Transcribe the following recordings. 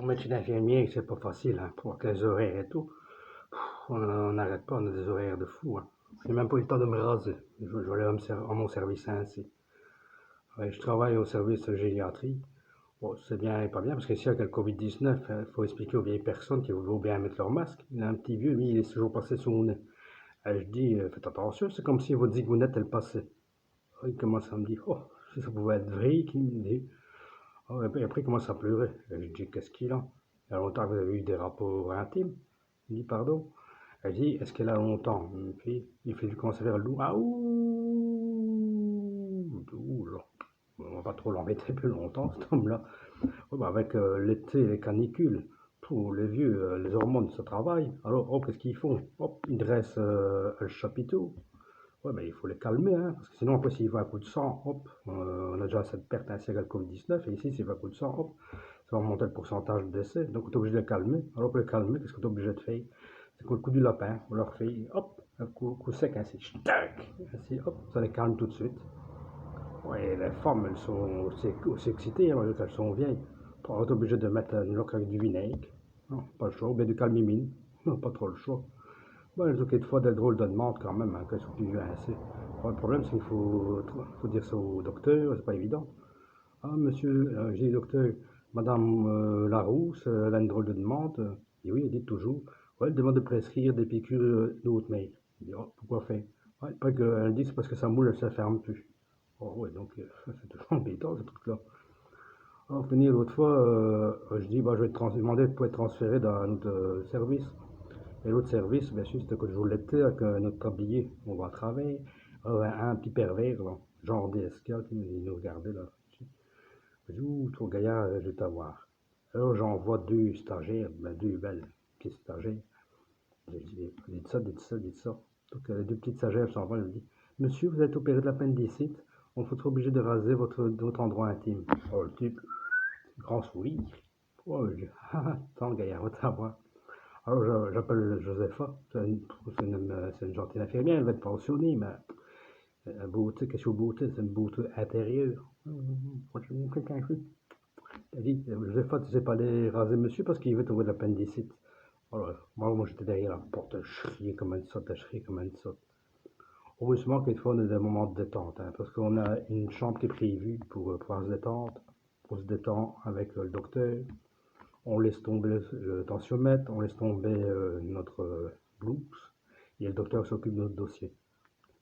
métier d'infirmier, c'est pas facile, hein, pour les horaires et tout. On n'arrête pas, on a des horaires de fou. Hein. J'ai même pas eu le temps de me raser. Je vais aller à mon service ainsi. Ouais, je travaille au service de gériatrie. Bon, c'est bien et pas bien, parce que s'il y a le Covid-19, il faut expliquer aux vieilles personnes qu'il faut bien mettre leur masque. Il y a un petit vieux, lui, il est toujours passé sous mon nez. Je dis, faites attention, c'est comme si votre zigounette, elle passait. Il commence à me dire, oh, si ça pouvait être vrai, qu'il me dit. Oh, et puis après, il commence à pleurer. Je dis, qu'est-ce qu'il a? Il y a longtemps que vous avez eu des rapports intimes. Il dit, pardon. Elle dit, est-ce qu'elle a longtemps? Et puis, il fait, commence à faire le loup. Ah, ouh, ouh, là. On va pas trop l'embêter plus longtemps, cet homme-là. Ouais, bah, avec l'été, les canicules, pour les vieux, les hormones, ça travaille. Alors, hop, qu'est-ce qu'ils font? Hop, ils dressent le chapiteau. Ouais, ben, il faut les calmer, hein, parce que sinon, après, s'il va à coup de sang, hop, on a déjà cette perte ainsi avec le Covid-19, et ici, s'il va à coup de sang, hop, ça va monter le pourcentage de décès. Donc, on est obligé de les calmer. Alors, pour les calmer, qu'est-ce qu'on est obligé de faire? C'est qu'on le coup du lapin, on leur fait, hop, un coup sec, ainsi, ainsi, hop, ça les calme tout de suite. Ouais, les femmes, elles sont aussi excitées, hein, quand elles sont vieilles. On est obligé de mettre une loque avec du vinaigre. Non, pas le choix, ou bien du calmimine. Non, pas trop le choix. Bon, les autres, fois, des drôles de demande quand même, hein, quand ils sont plus vieux assez. Bon, le problème, c'est qu'il faut dire ça au docteur, c'est pas évident. Ah, monsieur, j'ai dit, docteur, madame Larousse, elle a une drôle de demande. Et oui, elle dit toujours, ouais, elle demande de prescrire des piqûres de haute mail. Il dit, oh, pourquoi faire? Ouais, pas qu'elle dit, c'est parce que sa moule, elle se ferme plus. Oh, ouais, donc, c'est toujours embêtant, ce truc-là. Alors, finir l'autre fois, je dis, bah, je vais demander pour être transféré dans un autre service. Et l'autre service, bien sûr, c'était que je vous l'étais avec notre tablier. On va travailler. Un petit pervers, là, genre DSK, qui nous regardait là. Je dis, ouh, trop gaillard, je vais t'avoir. Alors j'envoie deux stagiaires, ben, deux belles petites stagiaires. Je dis, dites ça, dites ça, dites ça. Donc les deux petites stagiaires s'en vont, elles me disent, monsieur, vous êtes opéré de l'appendicite, on faut être obligé de raser votre endroit intime. Oh, le type, grand sourire. Oh, je dis, ah, attends, gaillard, va t'avoir. Alors j'appelle Josepha, c'est une gentille infirmière, elle va être pensionnée, mais la beauté, question de beauté, c'est une beauté intérieure. Quelqu'un qui a dit, Josepha, tu sais pas aller raser monsieur parce qu'il veut trouver de l'appendicite. Alors, moi j'étais derrière la porte, je criais comme une sotte, je criais comme une sotte. Heureusement quelquefois on a des moments de détente, hein, parce qu'on a une chambre qui est prévue pour pouvoir se détendre, on se détend avec le docteur, on laisse tomber le tensiomètre, on laisse tomber notre blouse, et le docteur s'occupe de notre dossier.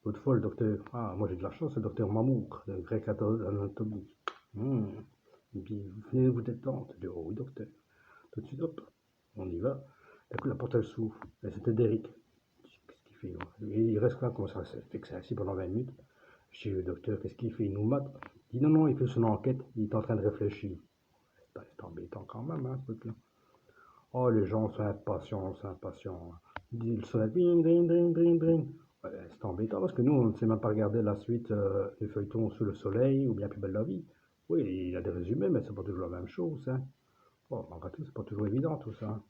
L'autre fois, le docteur, ah, moi j'ai de la chance, le docteur Mamour, de grec anatomie. Il me dit, vous venez vous détendre. Je dis, oh oui, docteur. Tout de suite, hop, on y va. D'un coup, la porte elle s'ouvre. Et c'était Derek. Qu'est-ce qu'il fait? Il reste là, comme ça, fixé assis pendant 20 minutes. Je dis, le docteur, qu'est-ce qu'il fait? Il nous mate. Il dit, non, non, il fait son enquête, il est en train de réfléchir. C'est embêtant quand même, hein, ce truc-là. Oh, les gens sont impatients, sont impatients. Ils sonnent, dring, dring, dring, dring, dring. Ouais, c'est embêtant parce que nous, on ne sait même pas regarder la suite des feuilletons sous le soleil ou bien Plus belle la vie. Oui, il y a des résumés, mais c'est pas toujours la même chose. Hein. Bon, en tout, c'est pas toujours évident tout ça.